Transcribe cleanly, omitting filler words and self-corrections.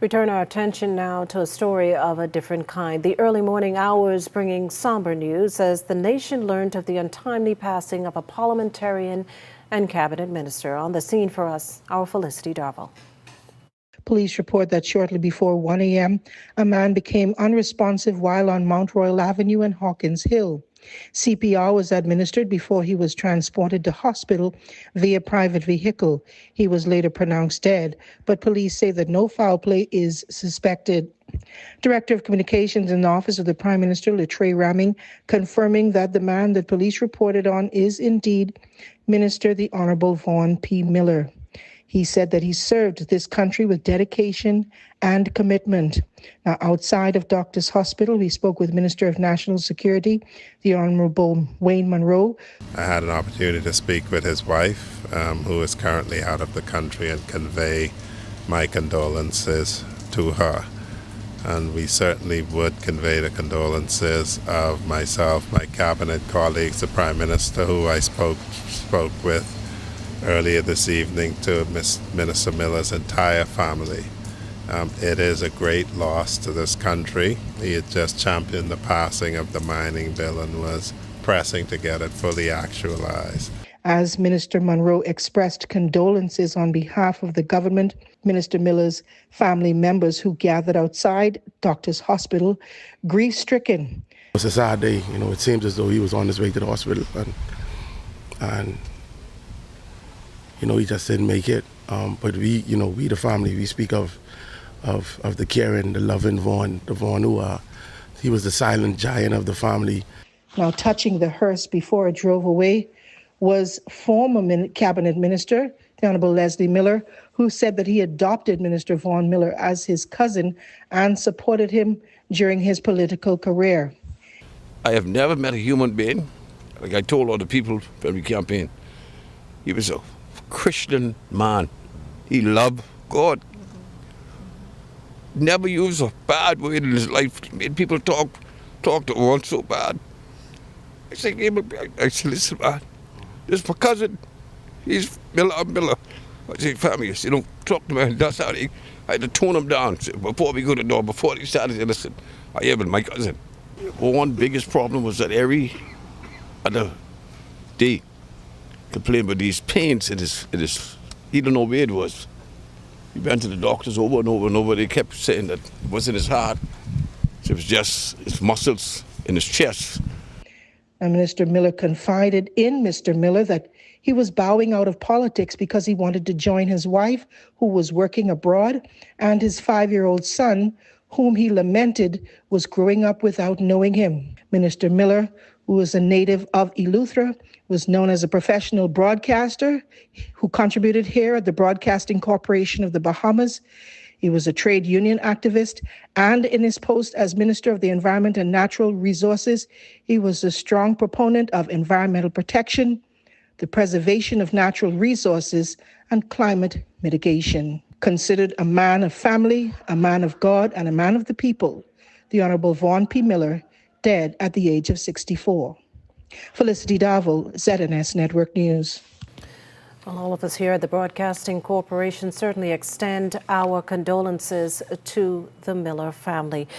We turn our attention now to a story of a different kind. The early morning hours bringing somber news as the nation learned of the untimely passing of a parliamentarian and cabinet minister. On the scene for us, our Felicity Darville. Police report that shortly before 1 a.m., a man became unresponsive while on Mount Royal Avenue and Hawkins Hill. CPR was administered before he was transported to hospital via private vehicle. He was later pronounced dead, but police say that no foul play is suspected. Director of Communications in the Office of the Prime Minister, Latrey Ramming, confirming that the man that police reported on is indeed Minister the Honourable Vaughn P. Miller. He said that he served this country with dedication and commitment. Now, outside of Doctors Hospital, we spoke with Minister of National Security, the Honourable Wayne Munro. I had an opportunity to speak with his wife, who is currently out of the country, and convey my condolences to her. And we certainly would convey the condolences of myself, my cabinet colleagues, the Prime Minister, who I spoke with earlier this evening, to Minister Miller's entire family. It is a great loss to this country. He had just championed the passing of the mining bill and was pressing to get it fully actualized. As Minister Munro expressed condolences on behalf of the government, Minister Miller's family members who gathered outside Doctors Hospital, grief-stricken. It's a sad day. It seems as though he was on his way to the hospital and he just didn't make it. But we the family, we speak of the caring, the loving Vaughn, the Vaughn who he was the silent giant of the family. Now, touching the hearse before it drove away was former cabinet minister, the Honourable Leslie Miller, who said that he adopted Minister Vaughn Miller as his cousin and supported him during his political career. I have never met a human being, like I told all the people when we campaigned. He was a Christian man. He loved God. Never used a bad word in his life. Made people talk to one so bad. I said, listen, man, this is my cousin. He's Miller. I said, family, don't talk to me. That's how I had to tone him down before we go to the door, before they started to listen. I am my cousin. One biggest problem was that every other day, complained about these pains in his, he didn't know where it was. He went to the doctors over and over and over. They kept saying that it wasn't his heart. It was just his muscles in his chest. And Minister Miller confided in Mr. Miller that he was bowing out of politics because he wanted to join his wife, who was working abroad, and his 5-year-old son, whom he lamented was growing up without knowing him. Minister Miller, who is a native of Eleuthera, was known as a professional broadcaster who contributed here at the Broadcasting Corporation of the Bahamas. He was a trade union activist, and in his post as Minister of the Environment and Natural Resources, he was a strong proponent of environmental protection, the preservation of natural resources, and climate mitigation. Considered a man of family, a man of God, and a man of the people, the Honourable Vaughn P. Miller, dead at the age of 64. Felicity Darville, ZNS Network News. Well, all of us here at the Broadcasting Corporation certainly extend our condolences to the Miller family.